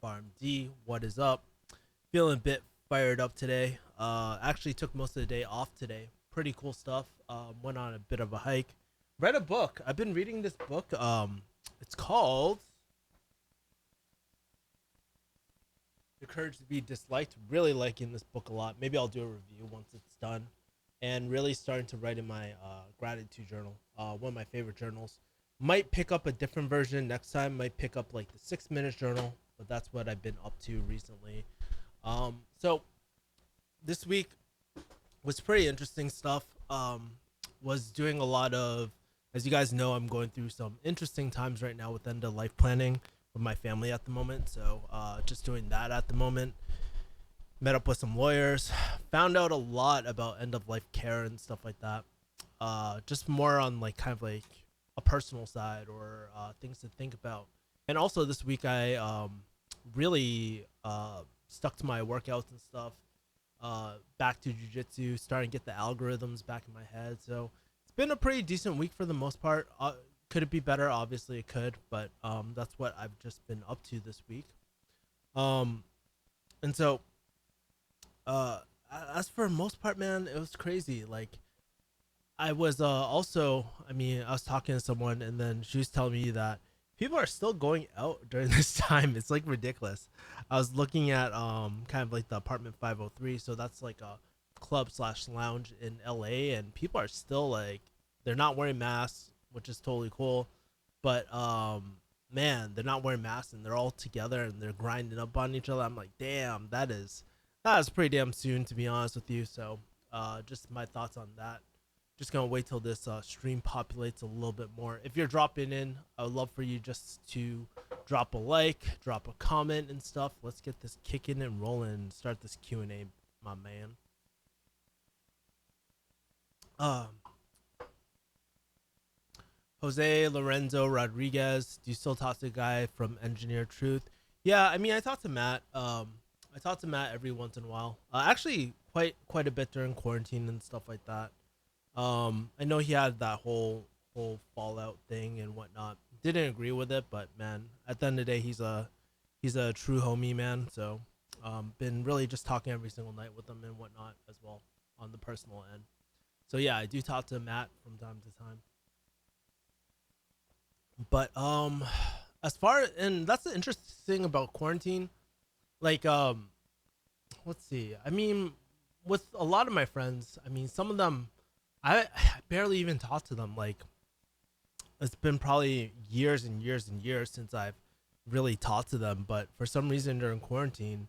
Farm D. What is up? Feeling a bit fired up today. Actually took most of the day off today. Pretty cool stuff. Went on a bit of a hike. Read a book. I've been reading this book. It's called The Courage to Be Disliked. Really liking this book a lot. Maybe I'll do a review once it's done. And really starting to write in my gratitude journal. One of my favorite journals. Might pick up a different version next time. Might pick up like the 6 minute journal, but that's what I've been up to recently. So this week was pretty interesting stuff. Was doing a lot of, as you guys know, I'm going through some interesting times right now with end of life planning with my family at the moment. So just doing that at the moment. Met up with some lawyers, found out a lot about end of life care and stuff like that. Just more on like kind of like a personal side or things to think about. And also this week I really stuck to my workouts and stuff. Back to jujitsu, starting to get the algorithms back in my head. So it's been a pretty decent week for the most part. Could it be better? Obviously it could, but that's what I've just been up to this week. And so uh, as for the most part, man, it was crazy. Like I was also, I mean, I was talking to someone, and then she was telling me that people are still going out during this time. It's like ridiculous. I was looking at kind of like the apartment 503, so that's like a club slash lounge in LA, and people are still like they're not wearing masks, which is totally cool. But man, they're not wearing masks and they're all together and they're grinding up on each other. I'm like, damn, that is pretty damn soon, to be honest with you. So just my thoughts on that. Just gonna wait till this stream populates a little bit more. If you're dropping in, I would love for you just to drop a like, drop a comment and stuff. Let's get this kicking and rolling and start this Q&A, my man. Um, Jose Lorenzo Rodriguez, do you still talk to the guy from Engineer Truth? Yeah, I mean, I talk to Matt. I talk to Matt every once in a while. Actually, quite a bit during quarantine and stuff like that. I know he had that whole Fallout thing and whatnot. Didn't agree with it, but man, at the end of the day, he's a true homie, man. So, been really just talking every single night with him and whatnot as well on the personal end. So yeah, I do talk to Matt from time to time. But as far and that's the interesting thing about quarantine. Like let's see. I mean, with a lot of my friends, I mean, some of them I barely even talk to them. Like it's been probably years and years and years since I've really talked to them. But for some reason during quarantine,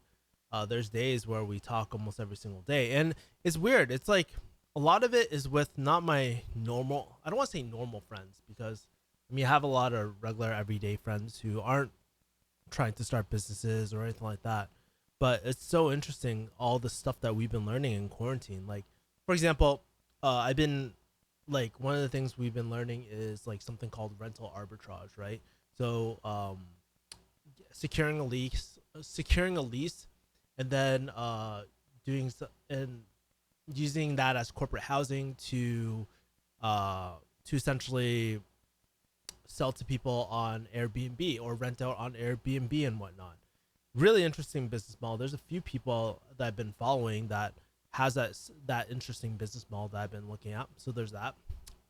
there's days where we talk almost every single day, and it's weird. It's like a lot of it is with not my normal. I don't want to say normal friends because I mean I have a lot of regular everyday friends who aren't trying to start businesses or anything like that. But it's so interesting all the stuff that we've been learning in quarantine. Like, for example, I've been like one of the things we've been learning is like something called rental arbitrage, right? So securing a lease, and then and using that as corporate housing to essentially sell to people on Airbnb or rent out on Airbnb and whatnot. Really interesting business model. There's a few people that I've been following that has that interesting business model that I've been looking at. So there's that.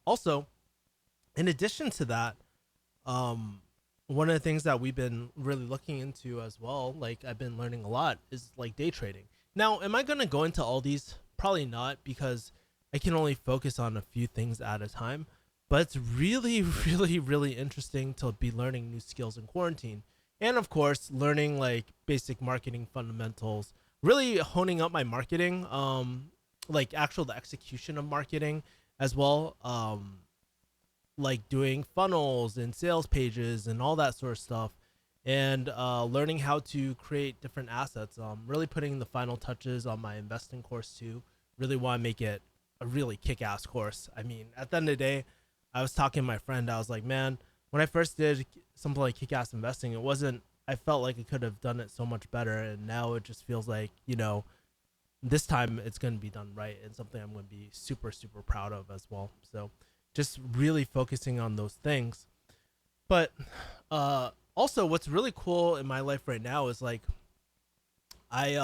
Also, in addition to that, one of the things that we've been really looking into as well, like I've been learning a lot, is like day trading. Now, am I gonna go into all these? Probably not, because I can only focus on a few things at a time. But it's really, really, really interesting to be learning new skills in quarantine. And of course, learning like basic marketing fundamentals, really honing up my marketing, like actual the execution of marketing as well. Like doing funnels and sales pages and all that sort of stuff, and learning how to create different assets. Really putting the final touches on my investing course too. Really want to make it a really kick-ass course. I mean, at the end of the day, I was talking to my friend. I was like, man, when I first did something like kick-ass investing, it wasn't. I felt like I could have done it so much better, and now it just feels like this time it's going to be done right and something I'm going to be super super proud of as well. So just really focusing on those things. But Also, what's really cool in my life right now is like I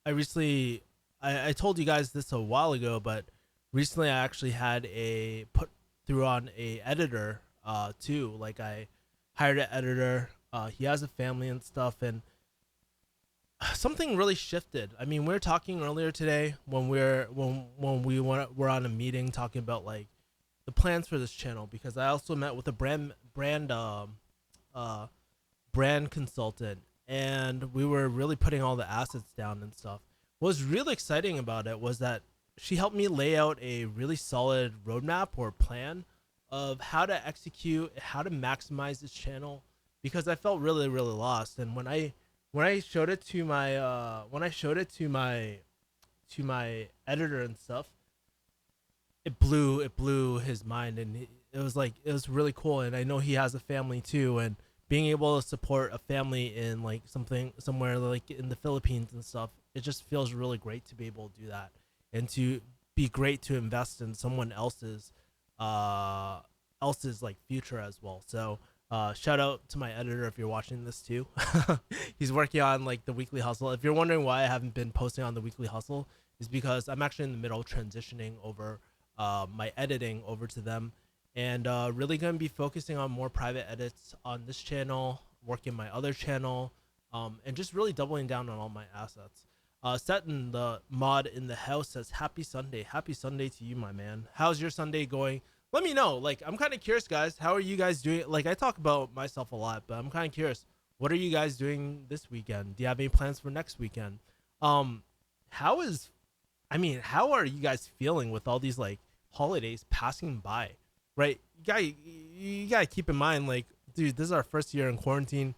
I recently I told you guys this a while ago, but recently I actually had a put through on a editor too. Like I hired an editor. He has a family and stuff, and something really shifted. I mean, we were talking earlier today when were on a meeting talking about like the plans for this channel, because I also met with a uh brand consultant, and we were really putting all the assets down and stuff. What was really exciting about it was that she helped me lay out a really solid roadmap or plan of how to execute, how to maximize this channel, because I felt really, really lost. And when I showed it to my to my editor and stuff, it blew his mind, and it was like it was really cool. And I know he has a family too, and being able to support a family in like something somewhere like in the Philippines and stuff, it just feels really great to be able to do that, and to be great to invest in someone uh else's like future as well. So shout out to my editor if you're watching this too. He's working on like the weekly hustle. If you're wondering why I haven't been posting on the weekly hustle, is because I'm actually in the middle of transitioning over my editing over to them, and really going to be focusing on more private edits on this channel, working my other channel, and just really doubling down on all my assets. Seton, the mod in the house, says happy Sunday. Happy Sunday to you, my man. How's your Sunday going? Let me know. Like, I'm kind of curious, guys. How are you guys doing? Like, I talk about myself a lot, but I'm kind of curious. What are you guys doing this weekend? Do you have any plans for next weekend? Um, how is, I mean, how are you guys feeling with all these like holidays passing by? Right? You gotta keep in mind, like, dude, this is our first year in quarantine.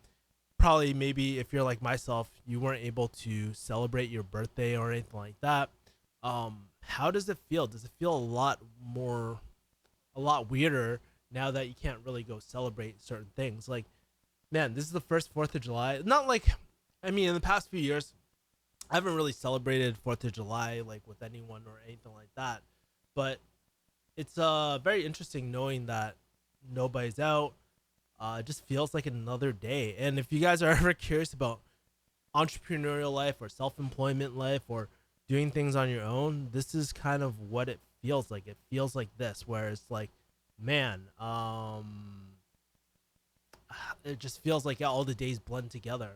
Probably, maybe if you're like myself, you weren't able to celebrate your birthday or anything like that. How does it feel? Does it feel a lot weirder now that you can't really go celebrate certain things? Like, man, this is the first 4th of July. Not like, I mean, in the past few years, I haven't really celebrated 4th of July like with anyone or anything like that. But it's very interesting knowing that nobody's out. It just feels like another day. And if you guys are ever curious about entrepreneurial life or self-employment life or doing things on your own, this is kind of what it feels like. It feels like this, where it's like, man, it just feels like all the days blend together,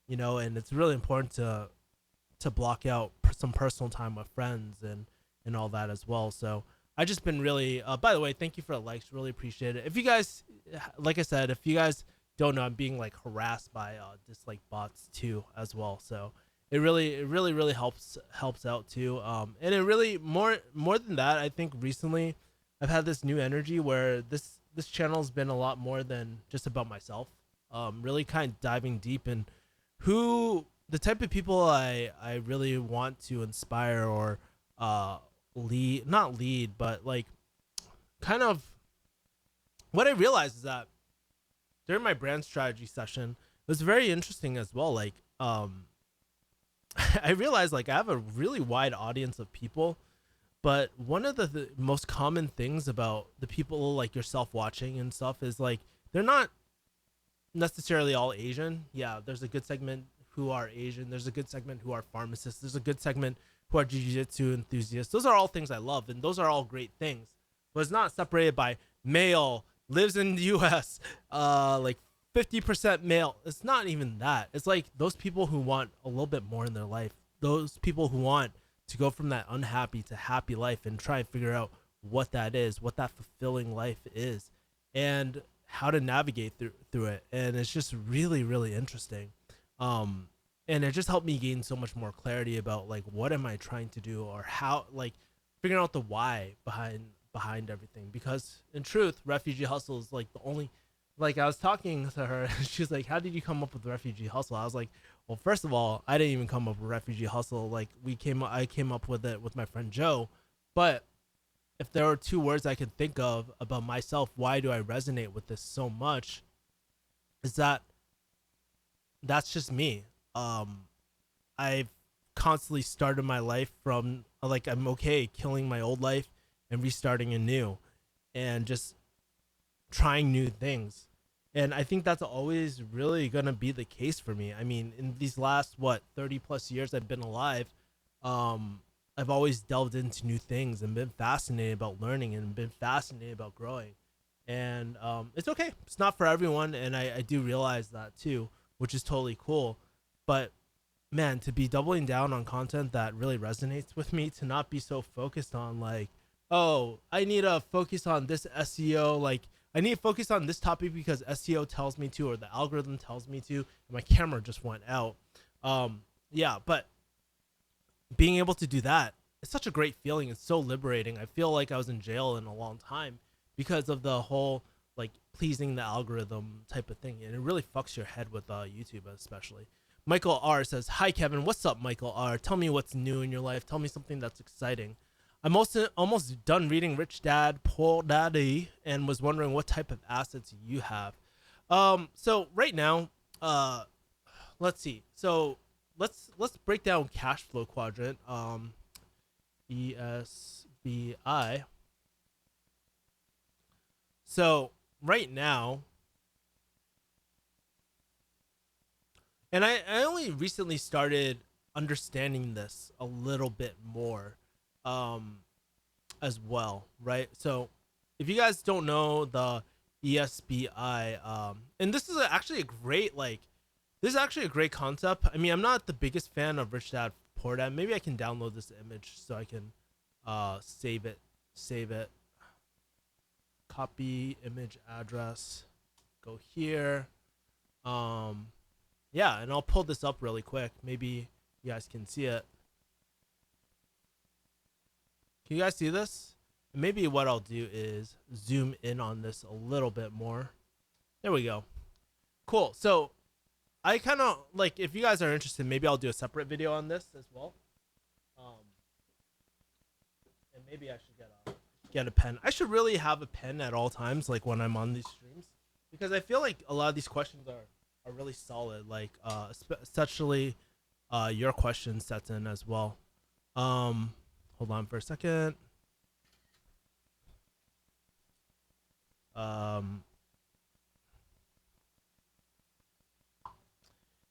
you know. And it's really important to block out some personal time with friends and all that as well. So I just been really by the way, thank you for the likes, really appreciate it. If you guys, like I said, if you guys don't know, I'm being like harassed by dislike bots too as well. So it really helps out too. And it really more than that, I think recently I've had this new energy where this channel's been a lot more than just about myself. Really kind of diving deep in who the type of people I really want to inspire or lead, not lead, but like kind of what I realized is that during my brand strategy session, it was very interesting as well. Like, I realized like I have a really wide audience of people, but one of the most common things about the people like yourself watching and stuff is like they're not necessarily all Asian. Yeah, there's a good segment who are Asian. There's a good segment who are pharmacists. There's a good segment who are jiu-jitsu enthusiasts. Those are all things I love, and those are all great things. But it's not separated by male, lives in the U.S., like 50% male. It's not even that. It's like those people who want a little bit more in their life. Those people who want to go from that unhappy to happy life and try and figure out what that is, what that fulfilling life is, and how to navigate through it. And it's just really, really interesting. Um, and it just helped me gain so much more clarity about like what am I trying to do, or how, like, figuring out the why behind everything. Because in truth, refugee hustle is like the only, like, I was talking to her and she's like, how did you come up with refugee hustle? I was like, well, first of all, I didn't even come up with refugee hustle. Like, I came up with it with my friend Joe. But if there are two words I can think of about myself, why do I resonate with this so much, is that that's just me. I've constantly started my life from like, I'm okay killing my old life and restarting anew, and just trying new things. And I think that's always really gonna be the case for me. I mean, in these last 30 plus years I've been alive, um, I've always delved into new things and been fascinated about learning and been fascinated about growing. And it's okay. It's not for everyone, and I do realize that too, which is totally cool. But man, to be doubling down on content that really resonates with me, to not be so focused on like, oh, I need to focus on this SEO, like I need to focus on this topic because SEO tells me to or the algorithm tells me to, and my camera just went out. Yeah, but being able to do that, it's such a great feeling. It's so liberating. I feel like I was in jail in a long time because of the whole like pleasing the algorithm type of thing, and it really fucks your head with YouTube especially. Michael R says, "Hi Kevin, what's up, Michael R? Tell me what's new in your life. Tell me something that's exciting. I'm also almost done reading Rich Dad Poor Daddy and was wondering what type of assets you have." So right now, uh, let's see. So let's break down cash flow quadrant. ESBI. So right now, and I only recently started understanding this a little bit more, um, as well, right? So if you guys don't know the ESBI, and this is actually a great like, this is actually a great concept. I mean, I'm not the biggest fan of Rich Dad Poor Dad. Maybe I can download this image so I can save it, copy image address, go here. Um, yeah, and I'll pull this up really quick. Maybe you guys can see it. Can you guys see this? Maybe what I'll do is zoom in on this a little bit more. There we go. Cool. So I kind of like, if you guys are interested, maybe I'll do a separate video on this as well. And maybe I should get a pen. I should really have a pen at all times, like when I'm on these streams, because I feel like a lot of these questions are really solid. Like especially your question sets in as well. Hold on for a second.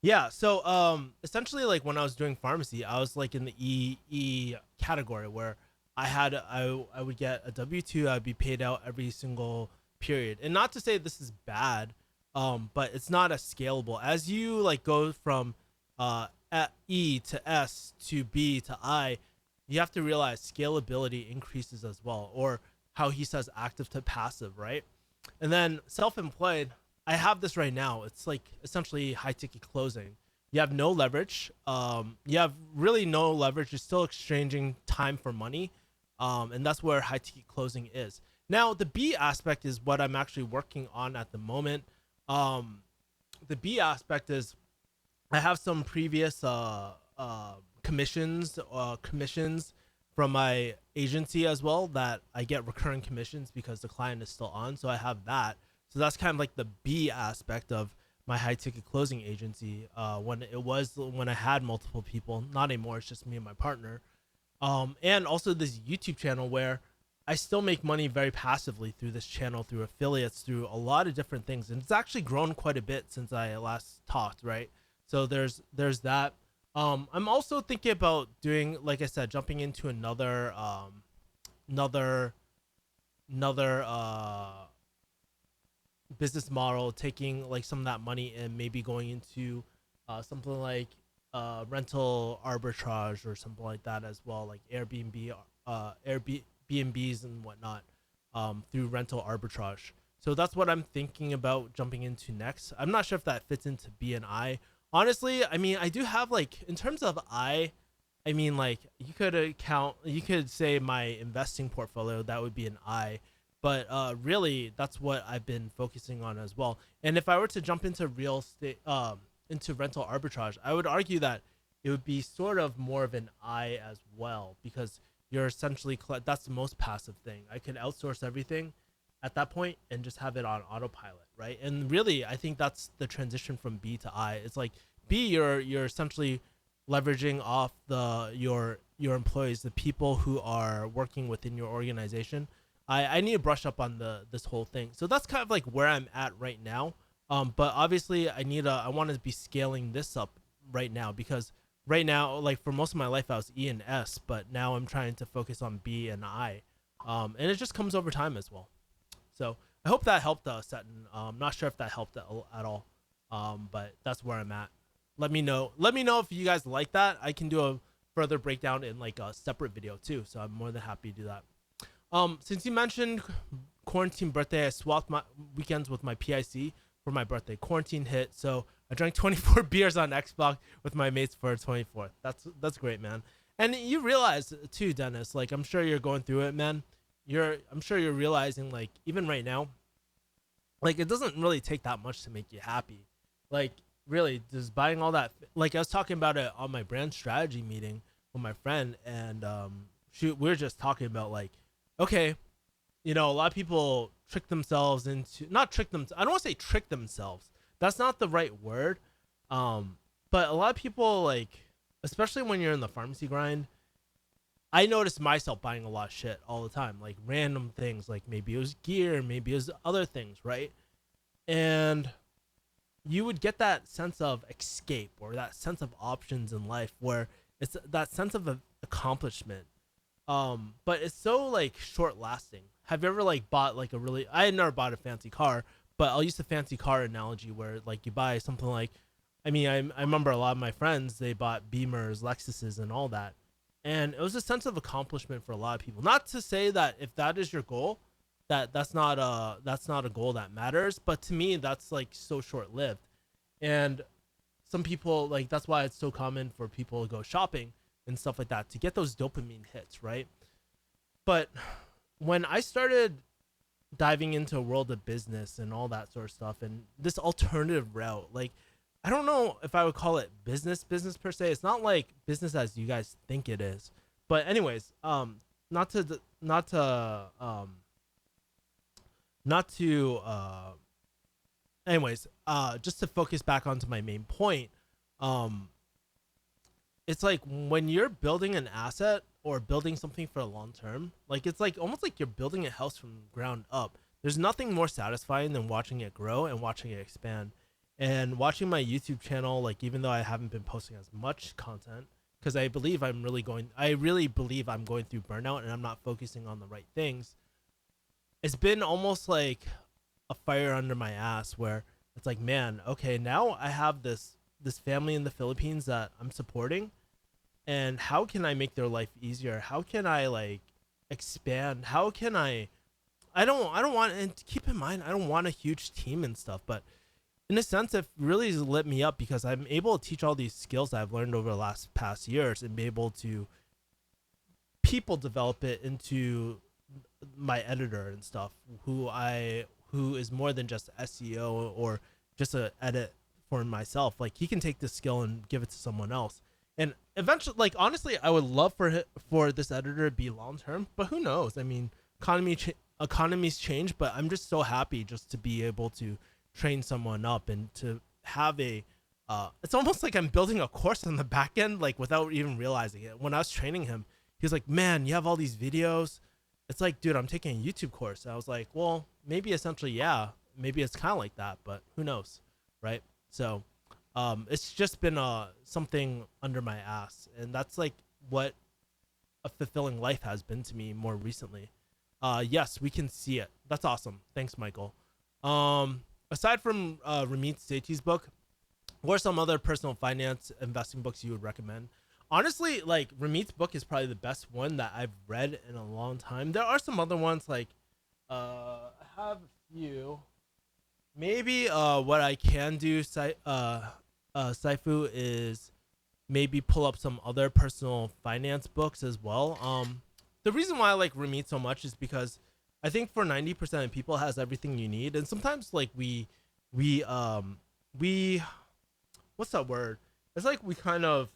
Yeah, so essentially like when I was doing pharmacy, I was like in the E category where I would get a W2, I'd be paid out every single period. And not to say this is bad, but it's not as scalable. As you like go from at E to S to B to I, you have to realize scalability increases as well, or how he says active to passive, right? And then self-employed, I have this right now. It's like essentially high ticket closing. You have no leverage. You have really no leverage. You're still exchanging time for money. And that's where high ticket closing is. Now, the B aspect is what I'm actually working on at the moment. The B aspect is I have some previous commissions from my agency as well, that I get recurring commissions because the client is still on. So I have that. So that's kind of like the B aspect of my high ticket closing agency. When I had multiple people, not anymore. It's just me and my partner. And also this YouTube channel where I still make money very passively through this channel, through affiliates, through a lot of different things. And it's actually grown quite a bit since I last talked, right? So there's that. I'm also thinking about doing, like I said, jumping into another business model, taking like some of that money and maybe going into something like rental arbitrage or something like that as well, like Airbnbs and whatnot, through rental arbitrage. So that's what I'm thinking about jumping into next. I'm not sure if that fits into B and I. Honestly, I mean, I do have like, in terms of I mean, like you could say my investing portfolio, that would be an I, but really that's what I've been focusing on as well. And if I were to jump into real estate, into rental arbitrage, I would argue that it would be sort of more of an I as well, because you're essentially that's the most passive thing. I could outsource everything at that point and just have it on autopilot, right? And really, I think that's the transition from B to I. It's like B, you're essentially leveraging off your employees, the people who are working within your organization. I need to brush up on this whole thing. So that's kind of like where I'm at right now. But obviously I want to be scaling this up right now, because right now, like for most of my life I was E and S, but now I'm trying to focus on B and I. And it just comes over time as well. So I hope that helped, Seton. Not sure if that helped at all. But that's where I'm at. Let me know if you guys like that. I can do a further breakdown in like a separate video too. So I'm more than happy to do that. Since you mentioned quarantine birthday, I swapped my weekends with my PIC for my birthday. Quarantine hit, so I drank 24 beers on Xbox with my mates for 24th. That's great, man. And you realize too, Dennis. Like I'm sure you're going through it, man. I'm sure you're realizing, like, even right now, like it doesn't really take that much to make you happy. Like really, just buying all that. Like I was talking about it on my brand strategy meeting with my friend, and shoot, we were just talking about like, okay, a lot of people trick themselves into, not trick them. I don't want to say trick themselves. That's not the right word. But a lot of people, like, especially when you're in the pharmacy grind, I noticed myself buying a lot of shit all the time, like random things, like maybe it was gear, maybe it was other things, right? And you would get that sense of escape or that sense of options in life where it's that sense of accomplishment. But it's so like short lasting. Have you ever like bought like a really? I had never bought a fancy car, but I'll use the fancy car analogy where like you buy something like, I mean, I remember a lot of my friends, they bought Beamers, Lexuses, and all that, and it was a sense of accomplishment for a lot of people. Not to say that if that is your goal, that's not a goal that matters, but to me that's like so short lived. And some people, like, that's why it's so common for people to go shopping and stuff like that to get those dopamine hits, right? But when I started diving into a world of business and all that sort of stuff and this alternative route, like, I don't know if I would call it business per se. It's not like business as you guys think it is. But anyways, not to not to not to anyways, just to focus back onto my main point, um it's like when you're building an asset or building something for a long term, like it's like almost like you're building a house from ground up. There's nothing more satisfying than watching it grow and watching it expand. And watching my YouTube channel, like even though I haven't been posting as much content, because I really believe I'm going through burnout and I'm not focusing on the right things. It's been almost like a fire under my ass where it's like, man, okay, now I have this family in the Philippines that I'm supporting, and how can I make their life easier? How can I like expand? How can I don't want, and keep in mind I don't want a huge team and stuff, but in a sense it really has lit me up because I'm able to teach all these skills that I've learned over the last past years and be able to people develop it into my editor and stuff who is more than just SEO or just a edit for myself. Like he can take this skill and give it to someone else. And eventually, like honestly, I would love for this editor to be long term, but who knows? I mean, economies change, but I'm just so happy just to be able to train someone up and to have a it's almost like I'm building a course on the back end, like without even realizing it. When I was training him, he was like, "Man, you have all these videos." It's like, dude, I'm taking a YouTube course. And I was like, well, maybe essentially, yeah, maybe it's kind of like that, but who knows, right? So, it's just been something under my ass, and that's like what a fulfilling life has been to me more recently. Yes, we can see it. That's awesome. Thanks, Michael. Aside from Ramit Sethi's book, what are some other personal finance investing books you would recommend? Honestly, like Ramit's book is probably the best one that I've read in a long time. There are some other ones like I have a few. Maybe what I can do, Saifu, is maybe pull up some other personal finance books as well. The reason why I like Ramit so much is because I think for 90% of people it has everything you need, and sometimes like we what's that word? It's like we kind of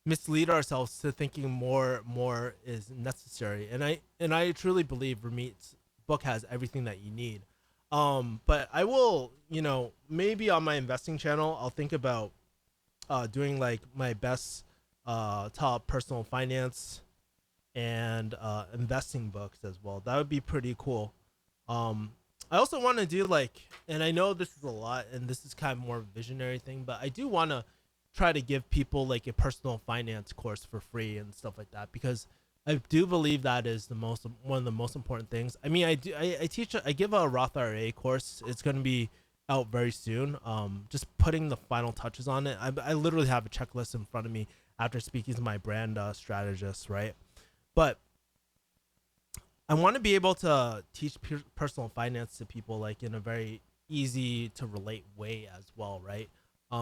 mislead ourselves to thinking more is necessary, and I truly believe Ramit's book has everything that you need. But I will, maybe on my investing channel I'll think about doing like my best top personal finance and investing books as well. That would be pretty cool. um I also want to do like, and I know this is a lot, and this is kind of more visionary thing, but I do want to try to give people like a personal finance course for free and stuff like that, because I do believe that is the most one of the most important things. I mean, I teach I give a Roth IRA course. It's going to be out very soon. Just putting the final touches on it. I literally have a checklist in front of me after speaking to my brand strategist, right? But I want to be able to teach personal finance to people like in a very easy to relate way as well, right?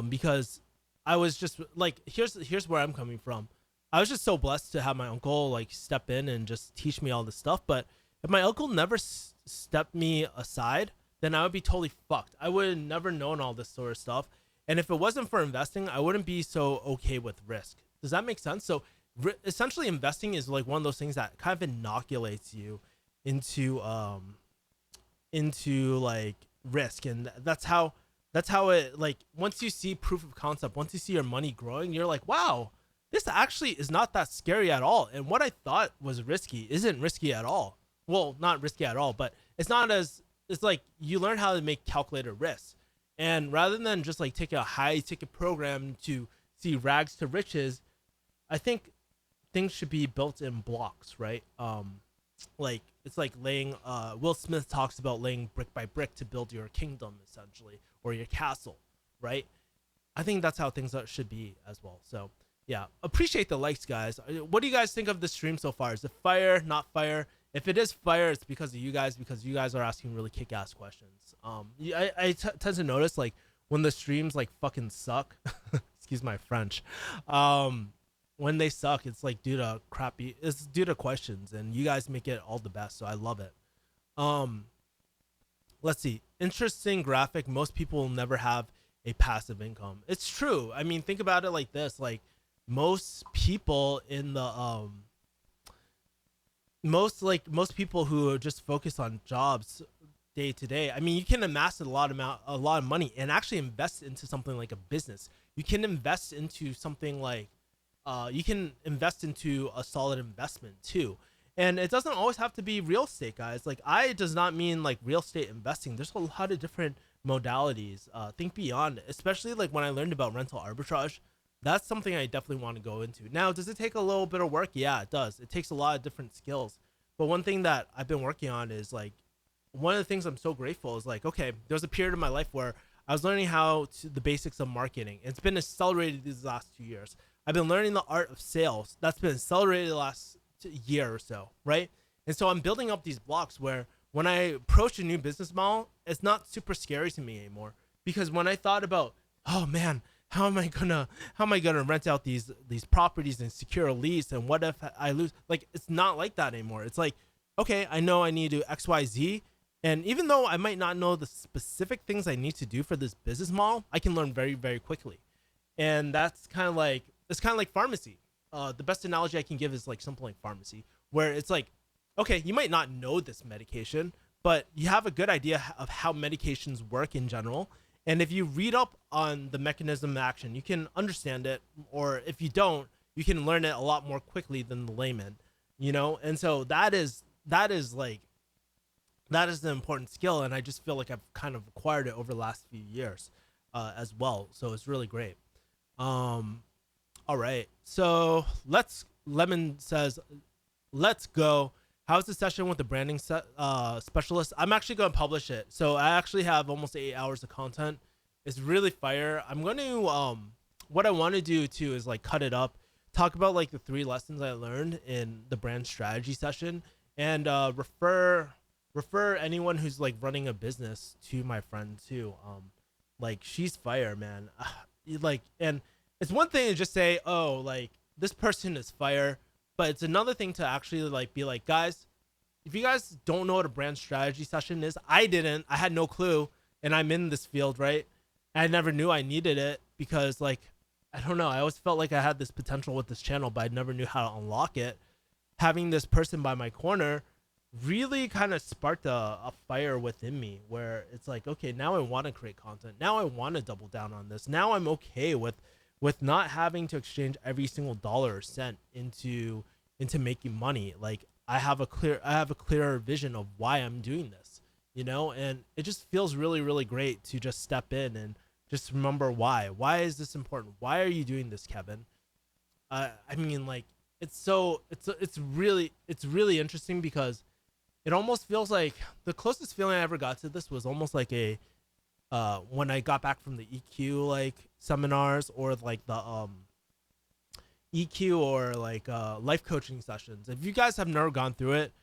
Because I was just like, here's where I'm coming from. I was just so blessed to have my uncle like step in and just teach me all this stuff. But if my uncle never stepped me aside, then I would be totally fucked. I would have never known all this sort of stuff. And if it wasn't for investing, I wouldn't be so okay with risk. Does that make sense? So essentially investing is like one of those things that kind of inoculates you into like risk, and that's how it, like, once you see proof of concept, once you see your money growing, you're like, wow, this actually is not that scary at all, and what I thought was risky isn't risky at all. Well, not risky at all, but it's not as, it's like you learn how to make calculated risks, and rather than just like take a high ticket program to see rags to riches, I think things should be built in blocks, right? Like it's like laying Will Smith talks about laying brick by brick to build your kingdom, essentially, or your castle, right? I think that's how things should be as well. So yeah, appreciate the likes, guys. What do you guys think of the stream so far? Is it fire, not fire? If it is fire, it's because of you guys, because you guys are asking really kick-ass questions. I tend to notice like when the streams like fucking suck, excuse my French, when they suck, it's like it's due to questions, and you guys make it all the best, so I love it. Let's see. Interesting graphic. Most people will never have a passive income. It's true. I mean, think about it like this. Like most people in the most people who are just focused on jobs day to day. I mean, you can amass a lot of money and actually invest into something like a business. You can invest into something like you can invest into a solid investment too. And it doesn't always have to be real estate, guys. Like I does not mean like real estate investing. There's a lot of different modalities. Think beyond, especially like when I learned about rental arbitrage. That's something I definitely want to go into. Now, does it take a little bit of work? Yeah, it does. It takes a lot of different skills. But one thing that I've been working on is like, one of the things I'm so grateful is like, okay, there was a period of my life where I was learning the basics of marketing. It's been accelerated these last 2 years. I've been learning the art of sales. That's been accelerated the last year or so, right? And so I'm building up these blocks where when I approach a new business model, it's not super scary to me anymore. Because when I thought about, oh man, how am I gonna rent out these properties and secure a lease, and what if I lose? Like, it's not like that anymore. It's like, okay, I know I need to do XYZ, and even though I might not know the specific things I need to do for this business model, I can learn very, very quickly. And that's kind of like, it's kind of like pharmacy. The best analogy I can give is like something like pharmacy, where it's like, okay, you might not know this medication, but you have a good idea of how medications work in general. And if you read up on the mechanism of action, you can understand it. Or if you don't, you can learn it a lot more quickly than the layman, you know? And so that is the important skill. And I just feel like I've kind of acquired it over the last few years as well. So it's really great. All right. So Lemon says, let's go. How's the session with the branding specialist? I'm actually going to publish it. So I actually have almost 8 hours of content. It's really fire. I'm going to, what I want to do too is like cut it up, talk about like the 3 lessons I learned in the brand strategy session, and refer anyone who's like running a business to my friend too. Like she's fire, man. Like, and it's one thing to just say, oh, like this person is fire. But it's another thing to actually like be like, guys, if you guys don't know what a brand strategy session is, I had no clue, and I'm in this field, right? I never knew I needed it because like, I don't know. I always felt like I had this potential with this channel, but I never knew how to unlock it. Having this person by my corner really kind of sparked a fire within me where it's like, okay, now I want to create content. Now I want to double down on this. Now I'm okay with not having to exchange every single dollar or cent into making money. Like I have a clearer vision of why I'm doing this. you know, and it just feels really, really great to just step in and just remember why. Why is this important? Why are you doing this, Kevin? I mean, like, it's really interesting because it almost feels like the closest feeling I ever got to this was almost like a when I got back from the EQ like seminars or like the EQ or like life coaching sessions. If you guys have never gone through it,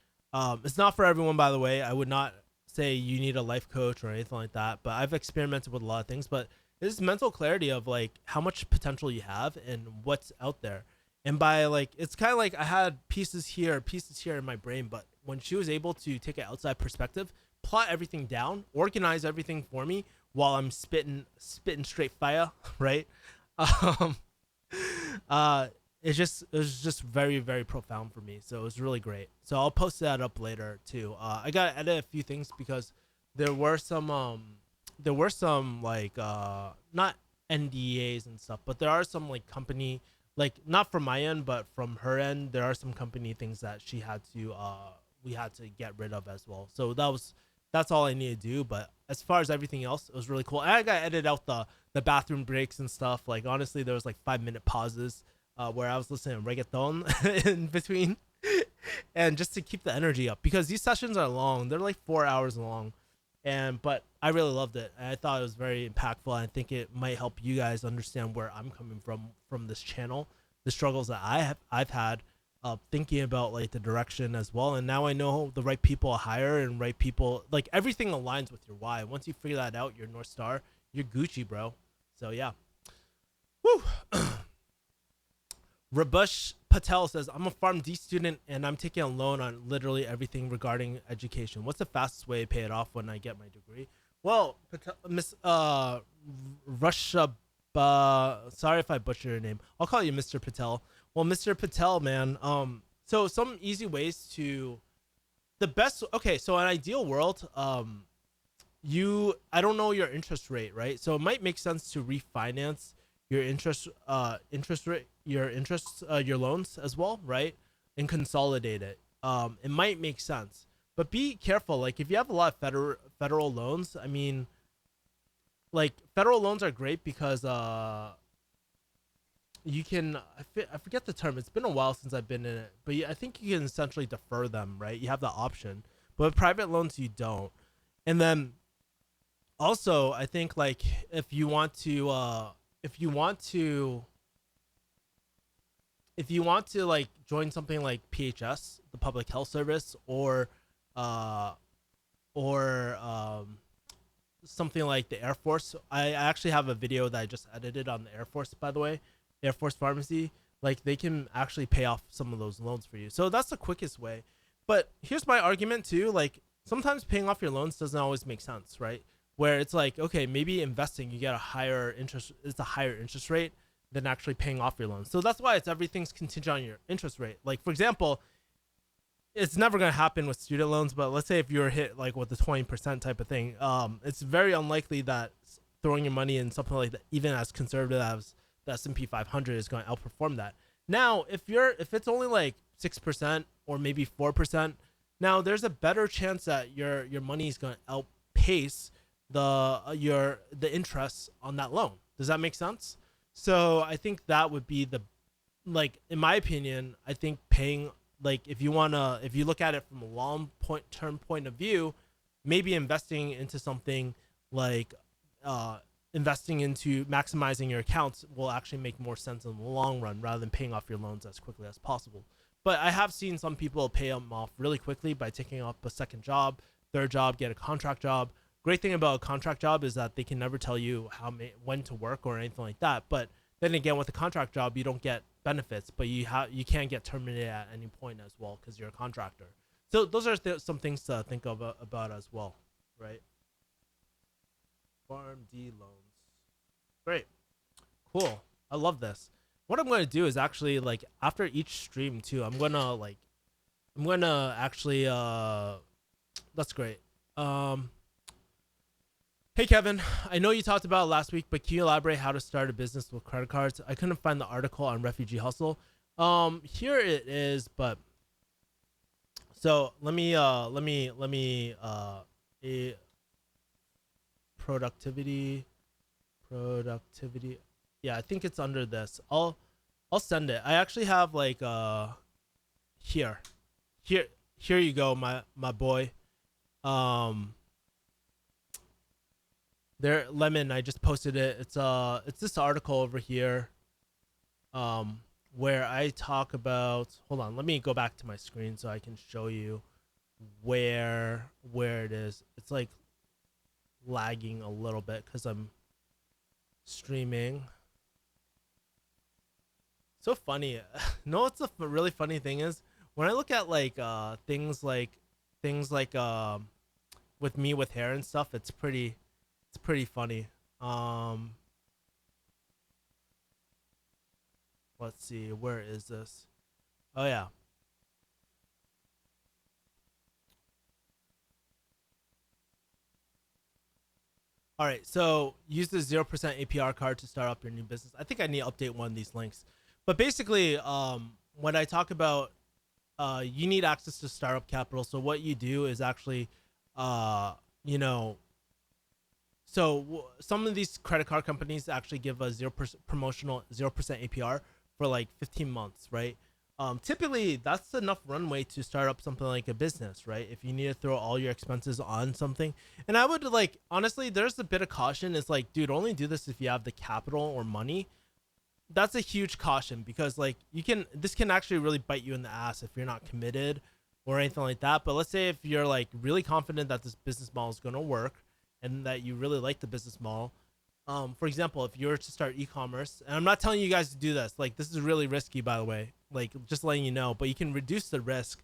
it's not for everyone, by the way. I would not say you need a life coach or anything like that, but I've experimented with a lot of things. But this mental clarity of like how much potential you have and what's out there. And by like, it's kind of like I had pieces here in my brain, but when she was able to take an outside perspective, plot everything down, organize everything for me while I'm spitting straight fire, right? Um, uh, it was just very, very profound for me. So it was really great. So I'll post that up later too. I gotta edit a few things because there were some like not NDAs and stuff, but there are some like company, like not from my end but from her end, there are some company things that she had to we had to get rid of as well. So that's all I need to do. But as far as everything else, it was really cool. And I got to edit out the bathroom breaks and stuff. Like honestly, there was like 5 minute pauses where I was listening to reggaeton in between, and just to keep the energy up because these sessions are long. They're like 4 hours long, and but I really loved it. And I thought it was very impactful. And I think it might help you guys understand where I'm coming from this channel, the struggles that I've had thinking about like the direction as well. And now I know the right people to hire and right people, like everything aligns with your why. Once you figure that out, your North Star, you're Gucci, bro. So yeah. Woo. Rabush Patel says, I'm a PharmD student and I'm taking a loan on literally everything regarding education. What's the fastest way to pay it off when I get my degree? Well, Miss Russia, sorry if I butcher your name. I'll call you Mr. Patel. Well, Mr. Patel, man. So some easy ways to the best. Okay, so an ideal world, I don't know your interest rate, right? So it might make sense to refinance your interest rate, your loans as well, right? And consolidate it. It might make sense, but be careful. Like if you have a lot of federal loans, I mean, like federal loans are great because you can I forget the term. It's been a while since I've been in it, but I think you can essentially defer them, right? You have the option, but with private loans you don't. And then also I think like if you want to like join something like PHS, the Public Health Service, uh or something like the Air Force. I actually have a video that I just edited on the Air Force, by the way, Air Force Pharmacy. Like they can actually pay off some of those loans for you. So that's the quickest way. But here's my argument too. Like sometimes paying off your loans doesn't always make sense, right? Where it's like, okay, maybe investing, you get a higher interest, it's a higher interest rate than actually paying off your loans. So that's why everything's contingent on your interest rate. Like for example, it's never going to happen with student loans, but let's say if you're hit like with the 20% type of thing, it's very unlikely that throwing your money in something like that, even as conservative as the S&P 500, is going to outperform that. Now, if it's only like 6% or maybe 4%, now there's a better chance that your money is going to outpace the interest on that loan. Does that make sense? So I think that would be like in my opinion, I think paying, like if you look at it from a long term point of view, maybe investing into something like investing into maximizing your accounts will actually make more sense in the long run rather than paying off your loans as quickly as possible. But I have seen some people pay them off really quickly by taking up a second job, third job, get a contract job. Great thing about a contract job is that they can never tell you when to work or anything like that. But then again, with a contract job, you don't get benefits, but you can get terminated at any point as well because you're a contractor. So those are some things to think of about as well, right? Farm D loans, great, cool. I love this. What I'm gonna do is actually like after each stream too, I'm gonna actually that's great. Hey Kevin, I know you talked about it last week, but can you elaborate how to start a business with credit cards? I couldn't find the article on Refugee Hustle. Here it is, but so let me a productivity productivity. Yeah, I think it's under this. I'll send it. I actually have like here here here you go, my boy. Um, there, Lemon. I just posted it. It's this article over here. Um, where I talk about. Hold on, let me go back to my screen so I can show you where it is. It's like lagging a little bit because I'm streaming. So funny. No, what's the really funny thing is when I look at like things like with me with hair and stuff. It's pretty funny. Um, let's see, where is this? Oh yeah. All right, so use the 0% APR card to start up your new business. I think I need to update one of these links, but basically, when I talk about you need access to startup capital. So what you do is actually, uh, you know, some of these credit card companies actually give a 0% promotional 0% APR for like 15 months, right? Typically that's enough runway to start up something like a business, right? If you need to throw all your expenses on something, and I would like honestly, there's a bit of caution. It's like, dude, only do this if you have the capital or money. That's a huge caution because like you can this can actually really bite you in the ass if you're not committed or anything like that. But let's say if you're like really confident that this business model is going to work and that you really like the business model. For example, if you were to start e-commerce, and I'm not telling you guys to do this, like this is really risky, by the way, like just letting you know, but you can reduce the risk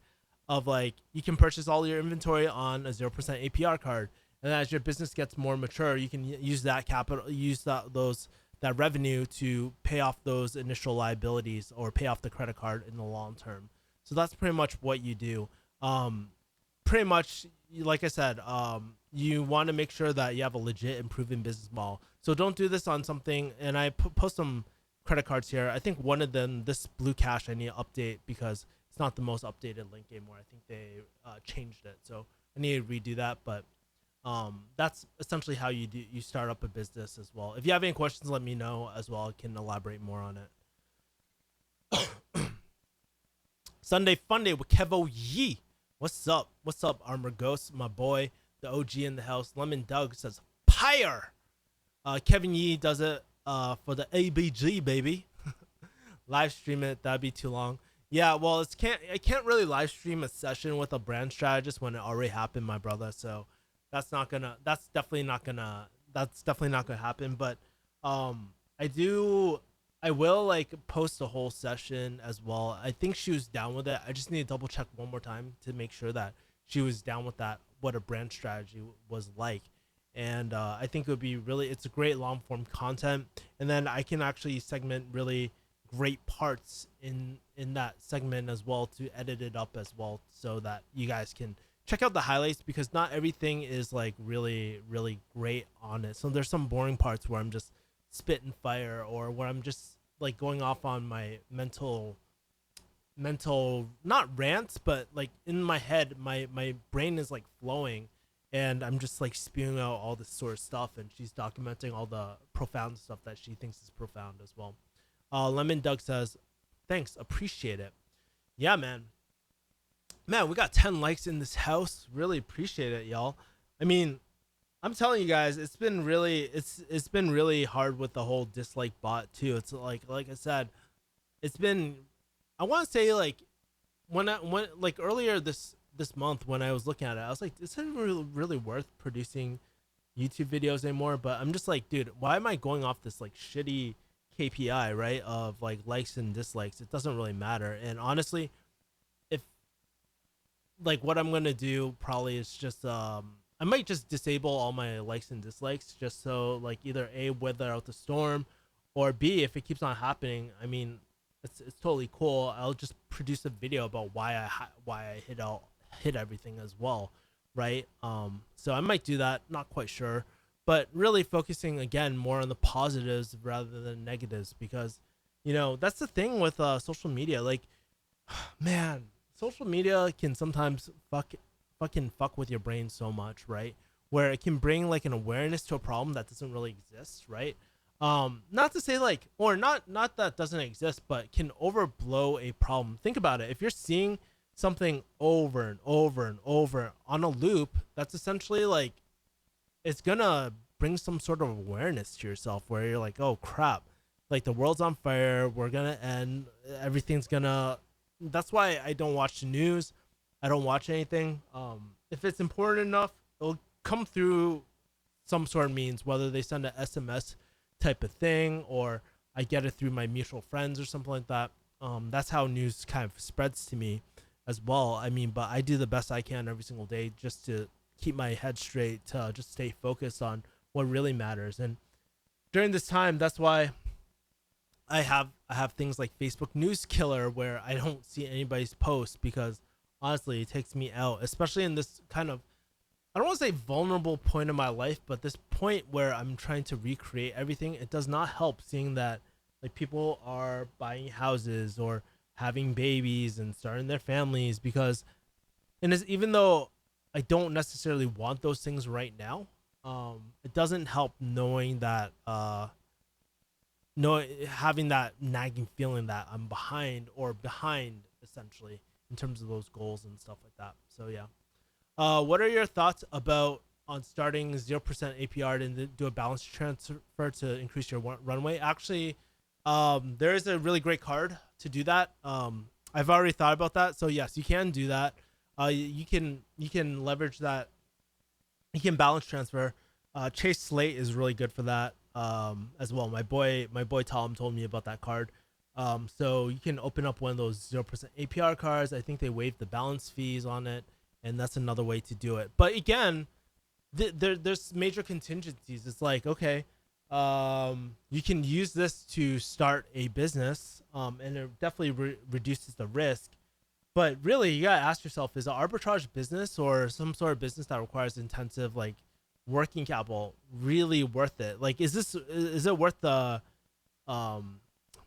of like you can purchase all your inventory on a 0% APR card, and as your business gets more mature, you can use that capital, use that revenue to pay off those initial liabilities or pay off the credit card in the long term. So that's pretty much what you do. Um, Pretty much, like I said, you want to make sure that you have a legit and proven business model. So don't do this on something. And I post some credit cards here. I think one of them, this Blue Cash, I need to update because it's not the most updated link anymore. I think they changed it, so I need to redo that. But that's essentially how you start up a business as well. If you have any questions, let me know as well. I can elaborate more on it. Sunday Funday with Kevo Yee. What's up? What's up, Armor Ghost, my boy, the OG in the house. Lemon Doug says, Pyre! Kevin Yee does it for the ABG, baby. Live stream it, that'd be too long. Yeah, well, I can't really live stream a session with a brand strategist when it already happened, my brother. So that's definitely not gonna happen. But um, I do I will like post a whole session as well. I think she was down with it. I just need to double check one more time to make sure that she was down with that, what a brand strategy was like. And I think it would be really, it's a great long form content. And then I can actually segment really great parts in that segment as well to edit it up as well so that you guys can check out the highlights because not everything is like really great on it. So there's some boring parts where I'm just spitting fire or where I'm just like going off on my mental not rants but like in my head my brain is like flowing and I'm just like spewing out all this sort of stuff and she's documenting all the profound stuff that she thinks is profound as well. Lemon Doug says thanks, appreciate it. Yeah, man, we got 10 likes in this house, really appreciate it, y'all. I mean, I'm telling you guys, it's been really hard with the whole dislike bot too. It's like I said, it's been, I want to say like when like earlier this month when I was looking at it, I was like, is it really worth producing YouTube videos anymore? But I'm just like, dude, why am I going off this like shitty KPI, right? Of like likes and dislikes. It doesn't really matter. And honestly, if like what I'm gonna do probably is just I might just disable all my likes and dislikes just so like either A, weather out the storm, or B, if it keeps on happening, I mean it's totally cool. I'll just produce a video about why I hit everything as well, right? So I might do that, not quite sure, but really focusing again more on the positives rather than negatives because that's the thing with social media. Like, man, social media can sometimes fucking fuck with your brain so much, right? where it can bring like an awareness to a problem that doesn't really exist, right? Not to say like, or not that doesn't exist, but can overblow a problem. Think about it. If you're seeing something over and over and over on a loop, that's essentially like, it's gonna bring some sort of awareness to yourself where you're like, oh crap, like the world's on fire, we're gonna end, everything's gonna. That's why I don't watch the news. I don't watch anything. If it's important enough, it'll come through some sort of means, whether they send an SMS type of thing or I get it through my mutual friends or something like that. That's how news kind of spreads to me as well. I mean, but I do the best I can every single day just to keep my head straight, to just stay focused on what really matters. And during this time, that's why I have things like Facebook News Killer where I don't see anybody's post, because honestly, it takes me out, especially in this kind of, I don't want to say vulnerable point in my life, but this point where I'm trying to recreate everything. It does not help seeing that like people are buying houses or having babies and starting their families, because, and it's, even though I don't necessarily want those things right now, it doesn't help knowing that having that nagging feeling that I'm behind essentially in terms of those goals and stuff like that. So yeah. What are your thoughts about on starting 0% APR and do a balance transfer to increase your runway? Actually, there is a really great card to do that. I've already thought about that. So yes, you can do that. You can leverage that. You can balance transfer. Chase Slate is really good for that as well. My boy Tom told me about that card. So you can open up one of those 0% APR cards. I think they waived the balance fees on it, and that's another way to do it. But again, there's major contingencies. It's like, okay, you can use this to start a business, and it definitely reduces the risk. But really, you gotta ask yourself: is an arbitrage business or some sort of business that requires intensive like working capital really worth it? Like, is it worth the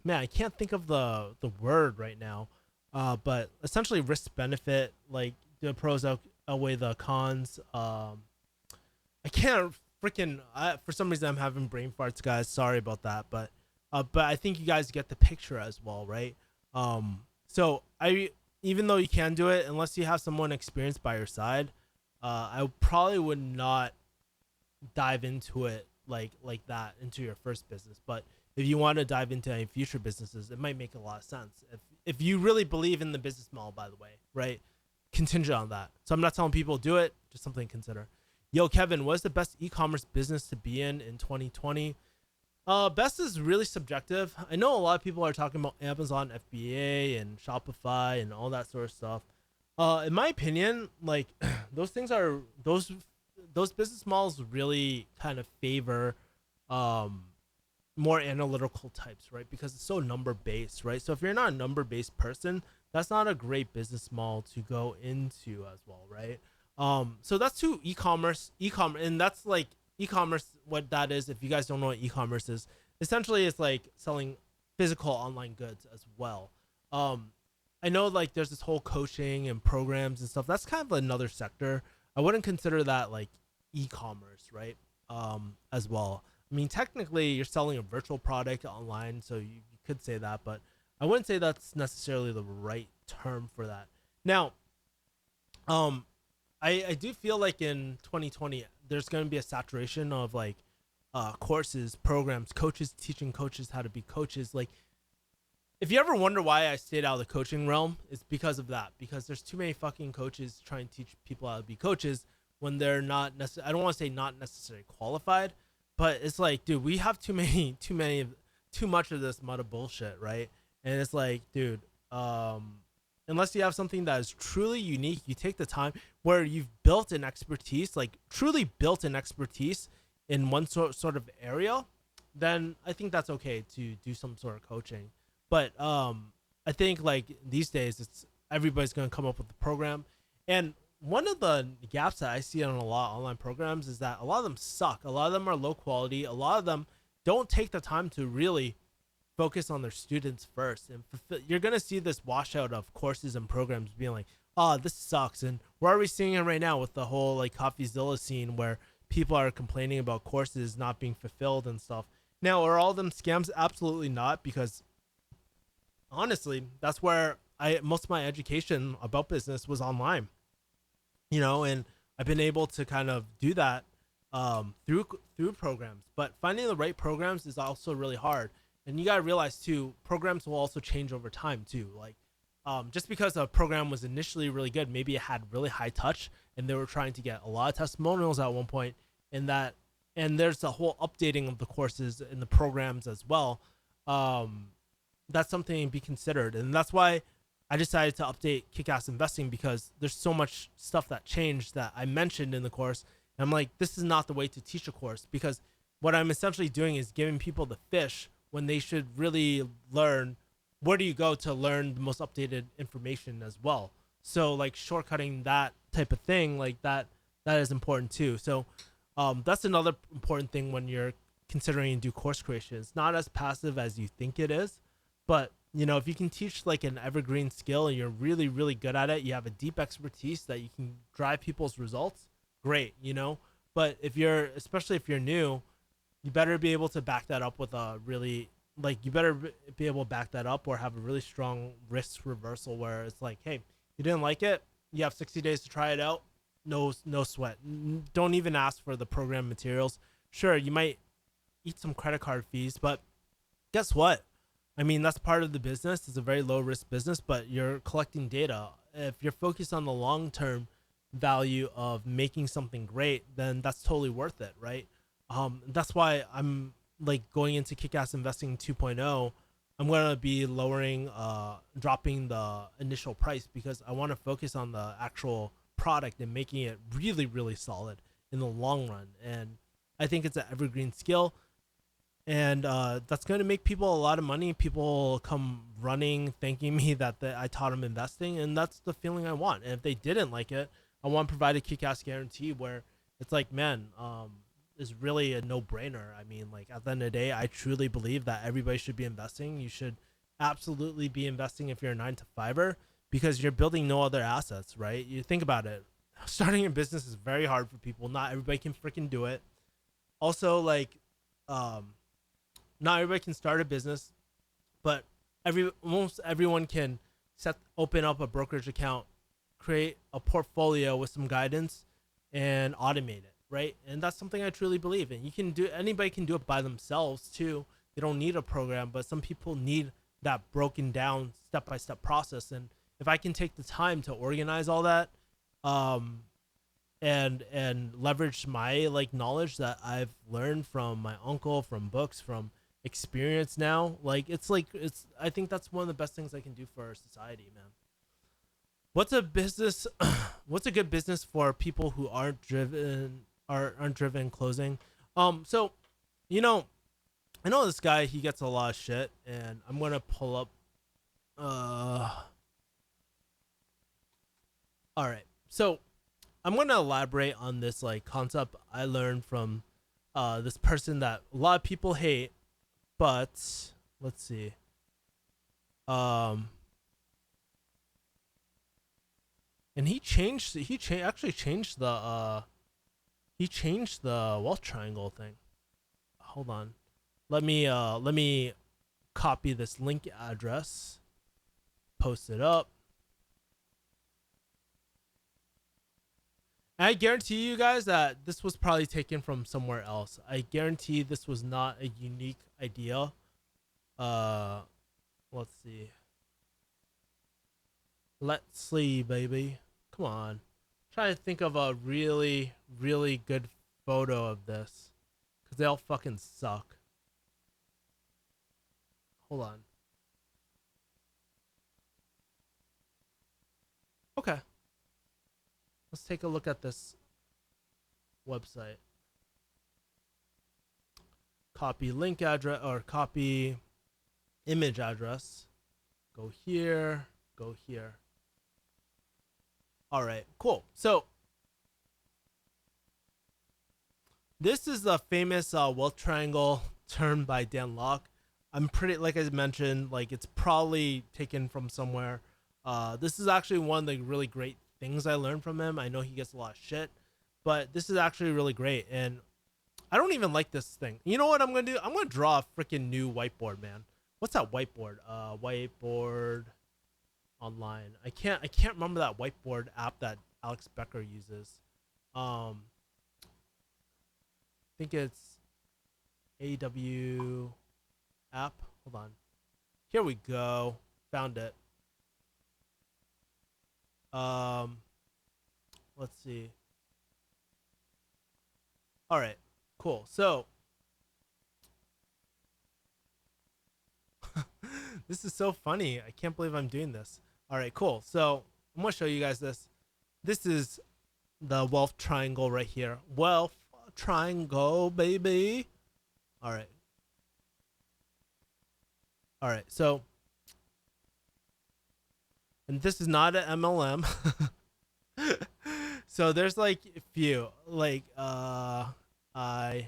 man, I can't think of the word right now, but essentially risk benefit, like the pros outweigh the cons. I can't freaking, for some reason I'm having brain farts, guys. Sorry about that, but I think you guys get the picture as well, right? So even though you can do it, unless you have someone experienced by your side, I probably would not dive into it like that into your first business. But if you want to dive into any future businesses, it might make a lot of sense. If you really believe in the business model, by the way, right? Contingent on that. So I'm not telling people do it, just something to consider. Yo, Kevin, what's the best e-commerce business to be in 2020? Best is really subjective. I know a lot of people are talking about Amazon FBA and Shopify and all that sort of stuff. In my opinion, like those things are those business models really kind of favor more analytical types, right? Because it's so number based, right? So if you're not a number based person, that's not a great business model to go into as well, right? So that's to e-commerce, and that's like e-commerce. What that is, if you guys don't know what e-commerce is, essentially it's like selling physical online goods as well. I know like there's this whole coaching and programs and stuff. That's kind of another sector. I wouldn't consider that like e-commerce, right? As well. I mean, technically you're selling a virtual product online, so you could say that, but I wouldn't say that's necessarily the right term for that. Now, I do feel like in 2020 there's going to be a saturation of like courses, programs, coaches teaching coaches how to be coaches. Like, if you ever wonder why I stayed out of the coaching realm, it's because of that. Because there's too many fucking coaches trying to teach people how to be coaches when they're not necessarily, I don't want to say not necessarily qualified, but it's like, dude, we have too much of this mud of bullshit, right? And it's like, dude, unless you have something that is truly unique, you take the time where you've built an expertise, like truly built an expertise in one sort of area, then I think that's okay to do some sort of coaching. But I think like these days, it's everybody's going to come up with a program. And one of the gaps that I see on a lot of online programs is that a lot of them suck. A lot of them are low quality. A lot of them don't take the time to really focus on their students first. And you're going to see this washout of courses and programs being like, oh, this sucks. And we're already seeing it right now with the whole like CoffeeZilla scene where people are complaining about courses not being fulfilled and stuff. Now, are all of them scams? Absolutely not, because honestly, that's where I most of my education about business was online, and I've been able to kind of do that through programs. But finding the right programs is also really hard, and you gotta realize too, programs will also change over time too. Like, just because a program was initially really good, maybe it had really high touch, and they were trying to get a lot of testimonials at one point, and there's a whole updating of the courses and the programs as well. Um, that's something to be considered, and that's why I decided to update Kick-Ass Investing, because there's so much stuff that changed that I mentioned in the course. And I'm like, this is not the way to teach a course, because what I'm essentially doing is giving people the fish when they should really learn where do you go to learn the most updated information as well. So like shortcutting that type of thing, like that is important too. So that's another important thing when you're considering and do course creation. It's not as passive as you think it is, but if you can teach like an evergreen skill and you're really, really good at it, you have a deep expertise that you can drive people's results, great. But especially if you're new, you better be able to back that up with a really, like, you better be able to back that up or have a really strong risk reversal where it's like, hey, you didn't like it, you have 60 days to try it out. No sweat. Don't even ask for the program materials. Sure, you might eat some credit card fees, but guess what? I mean, that's part of the business. It's a very low risk business, but you're collecting data. If you're focused on the long term value of making something great, then that's totally worth it, right? That's why I'm like going into Kick-Ass Investing 2.0. I'm gonna be dropping the initial price, because I want to focus on the actual product and making it really, really solid in the long run. And I think it's an evergreen skill, and that's going to make people a lot of money. People come running thanking me that I taught them investing, and that's the feeling I want. And if they didn't like it, I want to provide a kick-ass guarantee where it's like, man, is really a no-brainer. I mean, like, at the end of the day, I truly believe that everybody should be investing. You should absolutely be investing if you're a 9-to-5er, because you're building no other assets, right? You think about it. Starting a business is very hard for people. Not everybody can freaking do it. Also, like, not everybody can start a business, but almost everyone can open up a brokerage account, create a portfolio with some guidance, and automate it, right? And that's something I truly believe in. Anybody can do it by themselves too. They don't need a program, but some people need that broken down step-by-step process. And if I can take the time to organize all that, and leverage my like knowledge that I've learned from my uncle, from books, from experience now, I think that's one of the best things I can do for our society, man. What's a business what's a good business for people who aren't driven closing? So I know this guy, he gets a lot of shit, and I'm gonna pull up all right. So I'm gonna elaborate on this like concept I learned from this person that a lot of people hate, but let's see. And actually changed the wealth triangle thing. Hold on. Let me copy this link address, post it up. And I guarantee you guys that this was probably taken from somewhere else. I guarantee this was not a unique idea. Let's see. Let's see, baby. Come on. Try to think of a really, really good photo of this, because they all fucking suck. Hold on. Okay. Let's take a look at this website. Copy link address, or copy image address. Go here, go here. All right, cool. So this is the famous wealth triangle term by Dan Locke. I'm pretty, like I mentioned, like it's probably taken from somewhere. This is actually one of the really great things I learned from him. I know he gets a lot of shit, but this is actually really great. And I don't even like this thing. You know what I'm gonna do? I'm gonna draw a freaking new whiteboard, man. What's that whiteboard? Whiteboard online. I can't remember that whiteboard app that Alex Becker uses. I think it's AW app. Hold on. Here we go. Found it. Um, let's see. All right. Cool. So this is so funny. I can't believe I'm doing this. All right, cool. So I'm gonna show you guys this. This is the wealth triangle right here. Wealth triangle, baby. All right. All right. So, and this is not an MLM. So there's like a few, like ISB.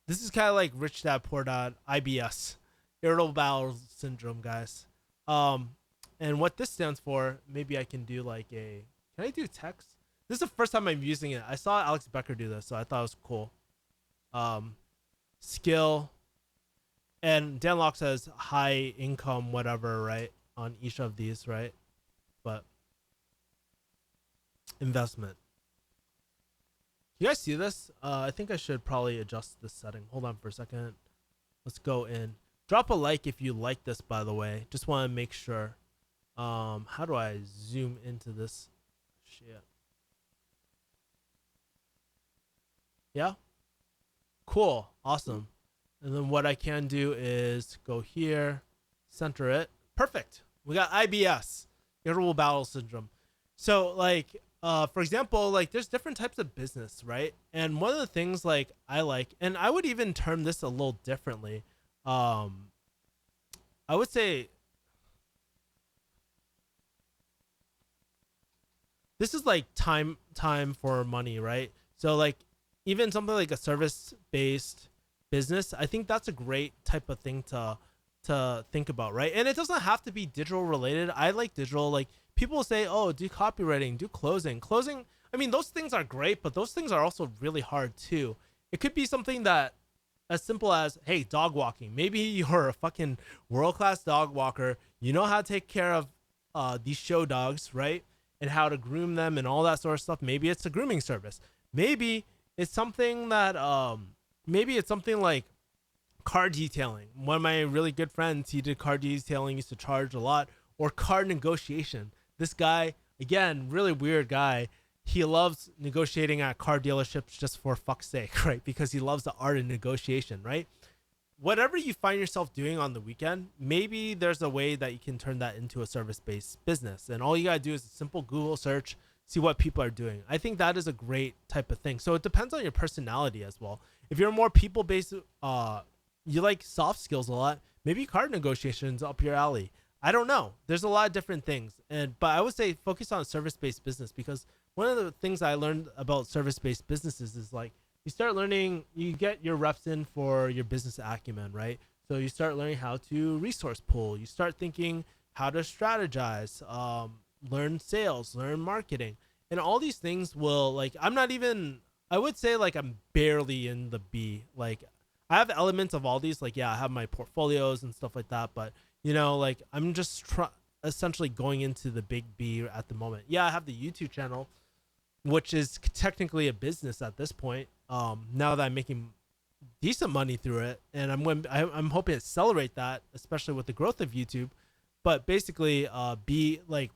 This is kind of like Rich Dad Poor Dad, IBS, irritable bowel syndrome, guys. And what this stands for, maybe I can do like a. Can I do text? This is the first time I'm using it. I saw Alex Becker do this, so I thought it was cool. Skill, and Dan Locke says high income, whatever, right? On each of these, right? But investment. You guys see this? I think I should probably adjust this setting. Hold on for a second. Let's go in. Drop a like if you like this, by the way. Just want to make sure. How do I zoom into this? Shit. Yeah? Cool. Awesome. And then what I can do is go here, center it. Perfect. We got IBS, irritable bowel syndrome. So like, for example, like there's different types of business, right? And one of the things like I like, and I would even term this a little differently. I would say this is like time for money, right? So like even something like a service based business, I think that's a great type of thing to think about, right? And it doesn't have to be digital related. I like digital. Like people say, oh, do copywriting, do closing. I mean, those things are great, but those things are also really hard too. It could be something that as simple as, hey, dog walking. Maybe you're a fucking world-class dog walker. You know how to take care of these show dogs, right? And how to groom them and all that sort of stuff. Maybe it's a grooming service. Maybe it's something that maybe it's something like car detailing. One of my really good friends, he did car detailing, used to charge a lot. Or car negotiation. This guy, again, really weird guy. He loves negotiating at car dealerships just for fuck's sake, right? Because he loves the art of negotiation, right? Whatever you find yourself doing on the weekend, maybe there's a way that you can turn that into a service-based business. And all you gotta do is a simple Google search, see what people are doing. I think that is a great type of thing. So it depends on your personality as well. If you're more people-based, you like soft skills a lot, maybe car negotiations up your alley. I don't know. There's a lot of different things. But I would say focus on service-based business, because one of the things I learned about service-based businesses is like you start learning, you get your reps in for your business acumen, right? So you start learning how to resource pool. You start thinking how to strategize, learn sales, learn marketing. And all these things will, like, I would say like I'm barely in the B. Like I have elements of all these, like, yeah, I have my portfolios and stuff like that, but you know, like I'm just essentially going into the big B at the moment. Yeah, I have the YouTube channel, which is technically a business at this point. Now that I'm making decent money through it, and I'm hoping to accelerate that, especially with the growth of YouTube. But basically, be like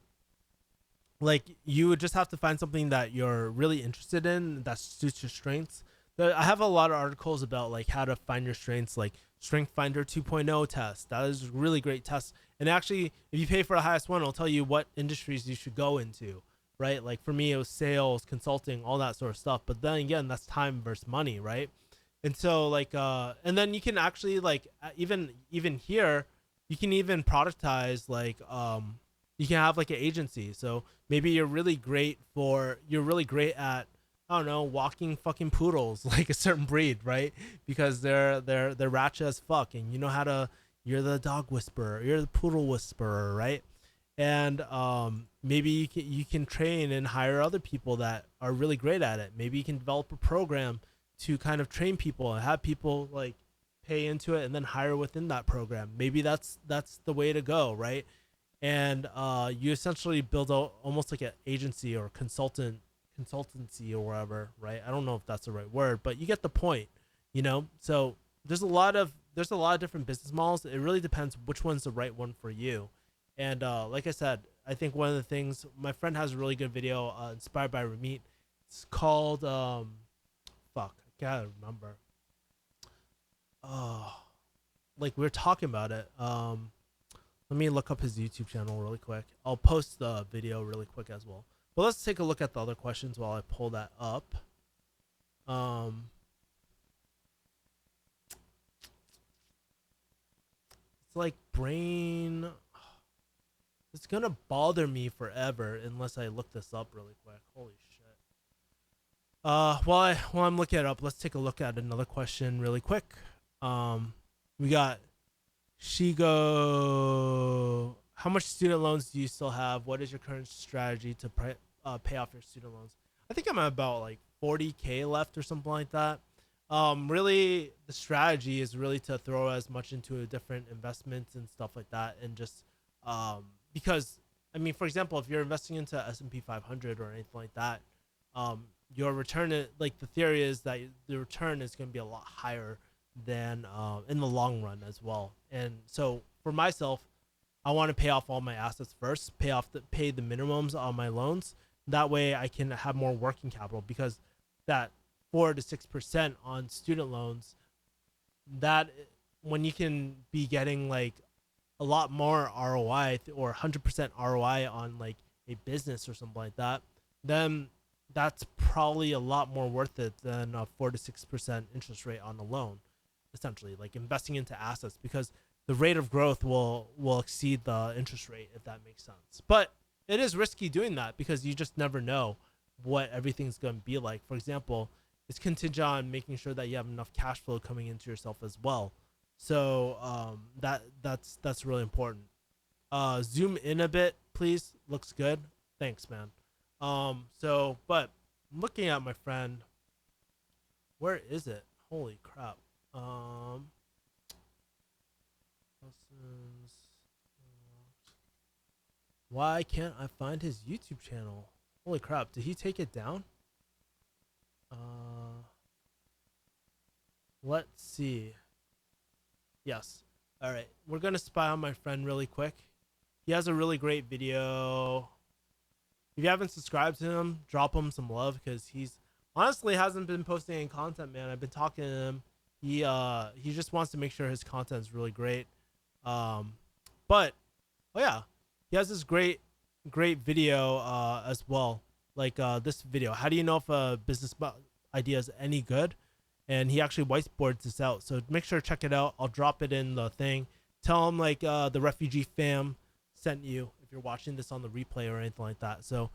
you would just have to find something that you're really interested in that suits your strengths. I have a lot of articles about like how to find your strengths, like Strength Finder 2.0 test. That is a really great test. And actually, if you pay for the highest one, it'll tell you what industries you should go into, right? Like for me, it was sales, consulting, all that sort of stuff. But then again, that's time versus money, right? And so like, and then you can actually like, even here, you can even productize like, you can have like an agency. So maybe you're really great at, I don't know, walking fucking poodles, like a certain breed, right? Because they're ratchet as fuck, and you know how to. You're the dog whisperer, you're the poodle whisperer, right? And maybe you can train and hire other people that are really great at it. Maybe you can develop a program to kind of train people and have people like pay into it and then hire within that program. Maybe that's the way to go, right? And you essentially build out almost like an agency or consultancy or whatever, right? I don't know if that's the right word, but you get the point, you know. So there's a lot of different business models. It really depends which one's the right one for you. And like I said, I think one of the things, my friend has a really good video inspired by Ramit. It's called fuck, I can't remember. Oh, like we were talking about it. Let me look up his YouTube channel really quick. I'll post the video really quick as well. But let's take a look at the other questions while I pull that up. It's like brain. It's gonna bother me forever unless I look this up really quick. Holy shit. While I'm looking it up, let's take a look at another question really quick. We got Shigo. How much student loans do you still have? What is your current strategy to pay off your student loans? I think I'm at about like 40K left or something like that. Really, the strategy is really to throw as much into a different investments and stuff like that, and just because I mean, for example, if you're investing into S&P 500 or anything like that, your return like the theory is that the return is going to be a lot higher than in the long run as well. And so for myself, I want to pay off all my assets first, pay the minimums on my loans. That way I can have more working capital, because that 4 to 6% on student loans, that when you can be getting like a lot more ROI or 100% ROI on like a business or something like that, then that's probably a lot more worth it than a 4 to 6% interest rate on a loan. Essentially, like investing into assets, because the rate of growth will exceed the interest rate, if that makes sense. But it is risky doing that, because you just never know what everything's going to be like. For example, it's contingent on making sure that you have enough cash flow coming into yourself as well. So that's really important. Zoom in a bit, please. Looks good. Thanks, man. But looking at my friend, where is it? Holy crap. Why can't I find his YouTube channel? Holy crap, did he take it down? Let's see. Yes. All right, we're gonna spy on my friend really quick. He has a really great video. If you haven't subscribed to him, drop him some love, because he's honestly hasn't been posting any content, man. I've been talking to him. He just wants to make sure his content is really great. But oh yeah, he has this great video as well. Like this video. How do you know if a business idea is any good? And he actually whiteboards this out. So make sure to check it out. I'll drop it in the thing. Tell him like the refugee fam sent you if you're watching this on the replay or anything like that. So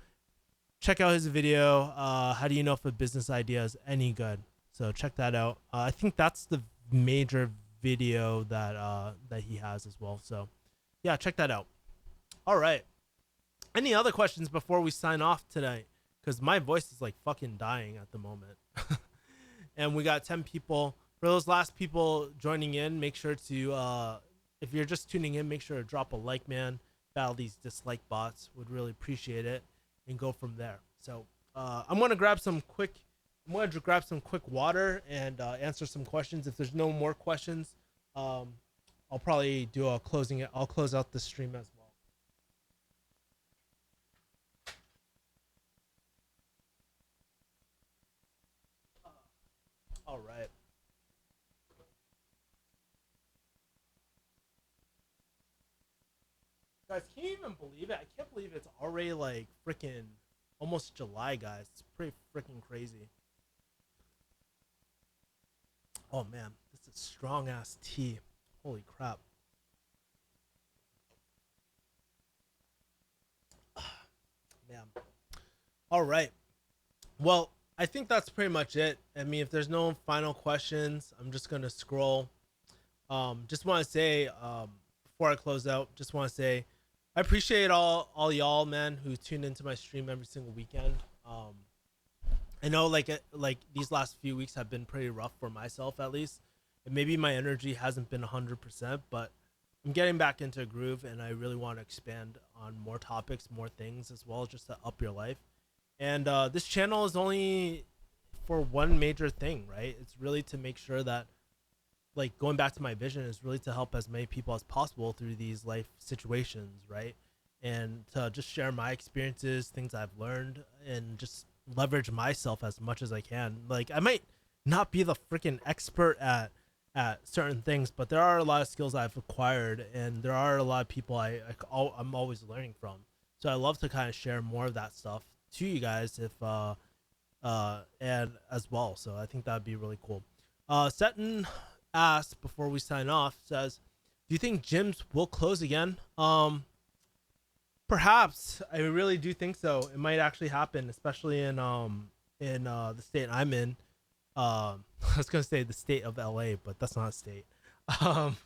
check out his video. How do you know if a business idea is any good? So check that out. I think that's the major video that he has as well. So yeah, check that out. All right. Any other questions before we sign off tonight? Because my voice is like fucking dying at the moment. And we got 10 people. For those last people joining in, make sure to, if you're just tuning in, make sure to drop a like, man. Battle these dislike bots. Would really appreciate it. And go from there. So I'm going to grab some quick water and answer some questions. If there's no more questions, I'll probably do a closing. I'll close out the stream as well. All right. Guys, can you even believe it? I can't believe it's already like freaking almost July, guys. It's pretty freaking crazy. Oh man, this is strong ass tea. Holy crap. Man. All right. Well, I think that's pretty much it. I mean, if there's no final questions, I'm just gonna scroll. Just want to say, before I close out, just want to say, I appreciate all y'all, man, who tune into my stream every single weekend. I know like these last few weeks have been pretty rough for myself at least, and maybe my energy hasn't been 100%, but I'm getting back into a groove, and I really want to expand on more topics, more things as well, just to up your life. And this channel is only for one major thing, right? It's really to make sure that, like, going back to my vision is really to help as many people as possible through these life situations, right? And to just share my experiences, things I've learned, and just leverage myself as much as I can. Like, I might not be the freaking expert at certain things, but there are a lot of skills I've acquired, and there are a lot of people I'm always learning from. So I love to kind of share more of that stuff to you guys, if and as well. So I think that'd be really cool. Seton asked before we sign off, says, "Do you think gyms will close again?" Perhaps. I really do think so. It might actually happen, especially in the state I'm in. I was gonna say the state of LA, but that's not a state. Um,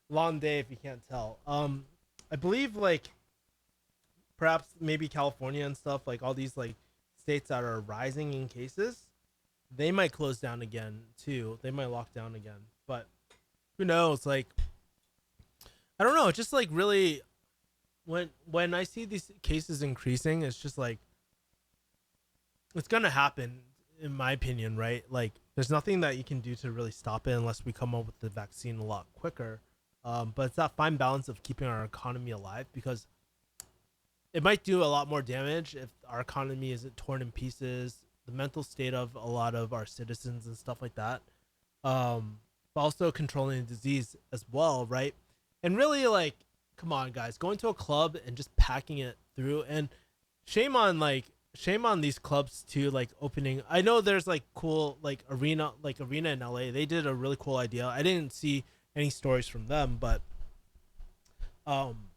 long day if you can't tell. I believe like perhaps maybe California and stuff, like all these like states that are rising in cases, they might close down again too. They might lock down again, but who knows? Like, I don't know. It's just like really, when I see these cases increasing, it's just like it's gonna happen, in my opinion, right? Like, there's nothing that you can do to really stop it unless we come up with the vaccine a lot quicker. But it's that fine balance of keeping our economy alive, because it might do a lot more damage if our economy isn't torn in pieces, the mental state of a lot of our citizens and stuff like that. But also controlling the disease as well, right? And really, like, come on, guys, going to a club and just packing it through, and shame on shame on these clubs too, like opening. I know there's like cool arena in LA. They did a really cool idea. I didn't see any stories from them, but um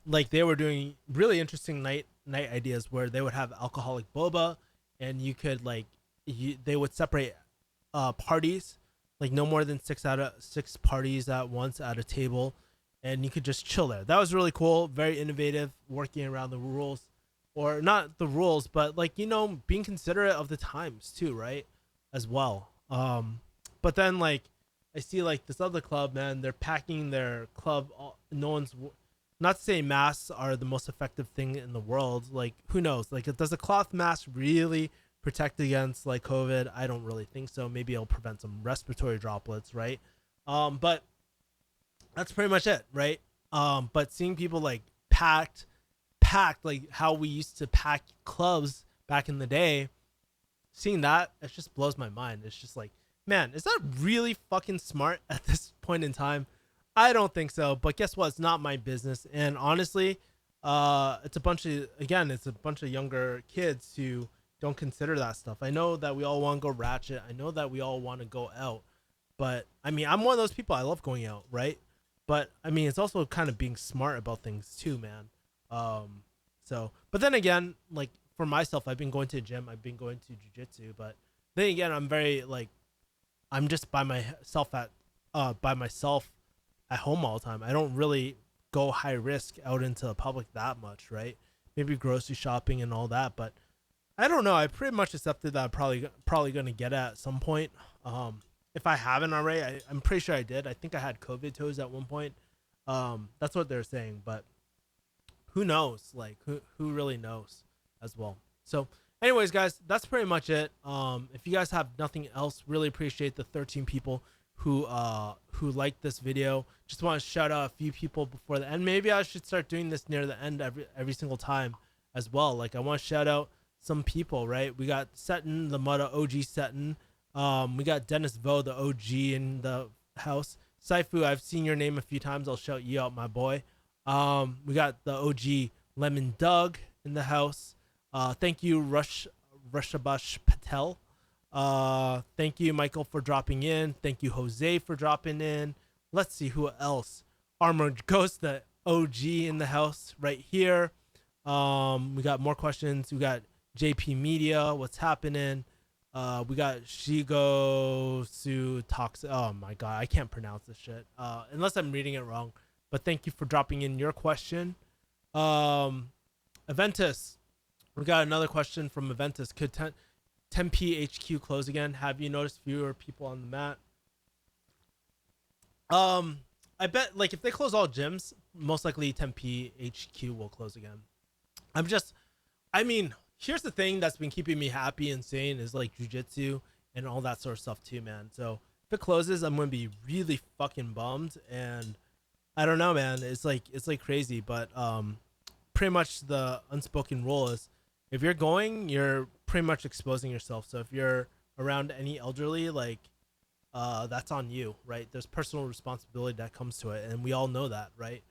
like they were doing really interesting night ideas where they would have alcoholic boba, and you could like they would separate parties, like no more than six parties at once at a table, and you could just chill there. That was really cool, very innovative, working around the rules, or not the rules, but like, being considerate of the times too, right? As well. But then like I see like this other club, man, they're packing their club. No one's, not to say masks are the most effective thing in the world. Like, who knows? Like, does a cloth mask really protect against like COVID? I don't really think so. Maybe it'll prevent some respiratory droplets, right? But that's pretty much it, right? But seeing people like packed like how we used to pack clubs back in the day, seeing that, it just blows my mind. It's just like, man, is that really fucking smart at this point in time? I don't think so. But guess what? It's not my business. And honestly, it's a bunch of younger kids who don't consider that stuff. I know that we all want to go ratchet. I know that we all want to go out. But I mean, I'm one of those people. I love going out, right? But I mean, it's also kind of being smart about things too, man. Um, but then again, like for myself, I've been going to the gym. I've been going to jujitsu. But then again, I'm very like, I'm just by myself at home all the time. I don't really go high risk out into the public that much, right? Maybe grocery shopping and all that, but I don't know. I pretty much accepted that I'm probably gonna get it at some point. If I haven't already, I'm pretty sure I did. I think I had COVID toes at one point. That's what they're saying, but who knows? Like, who really knows as well. So anyways, guys, that's pretty much it. If you guys have nothing else, really appreciate the 13 people who liked this video. Just want to shout out a few people before the end. Maybe I should start doing this near the end every single time as well. Like, I want to shout out some people, right? We got Seton, the Mudda OG Seton. We got Dennis Vo, the OG in the house. Saifu, I've seen your name a few times. I'll shout you out, my boy. We got the OG Lemon Doug in the house. Thank you, Rushabash Patel. Thank you, Michael, for dropping in. Thank you, Jose, for dropping in. Let's see who else. Armored Ghost, the OG in the house right here. We got more questions. We got JP Media. What's happening? We got Shigo Su Tox. Oh my god, I can't pronounce this shit. Unless I'm reading it wrong. but thank you for dropping in your question. Um, Aventus, we got another question from Aventus. Could 10p HQ close again? Have you noticed fewer people on the mat? Um, I bet like if they close all gyms, most likely 10p HQ will close again. I'm just, I mean, here's the thing that's been keeping me happy and sane is like jujitsu and all that sort of stuff too, man. So if it closes, I'm gonna be really fucking bummed, and I don't know, man. It's like crazy, but pretty much the unspoken rule is if you're going, you're pretty much exposing yourself. So if you're around any elderly, like that's on you, right? There's personal responsibility that comes to it, and we all know that, right?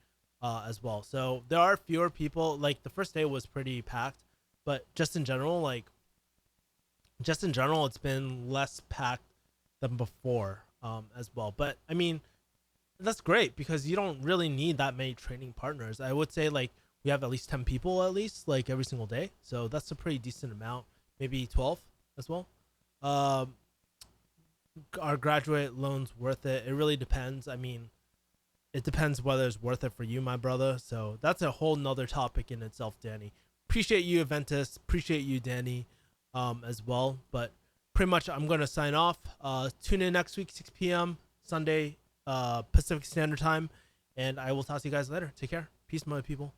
As well. So there are fewer people. Like the first day was pretty packed, but just in general, it's been less packed than before, as well. But I mean, that's great because you don't really need that many training partners. I would say like we have at least 10 people at least like every single day, so that's a pretty decent amount. Maybe 12 as well. Um, our graduate loans worth it? It really depends. I mean, it depends whether it's worth it for you, my brother. So that's a whole nother topic in itself, Danny. Appreciate you, Aventus. Appreciate you, Danny, as well. But pretty much, I'm gonna sign off. Tune in next week, 6 p.m. Sunday, Pacific Standard Time, and I will talk to you guys later. Take care. Peace, my people.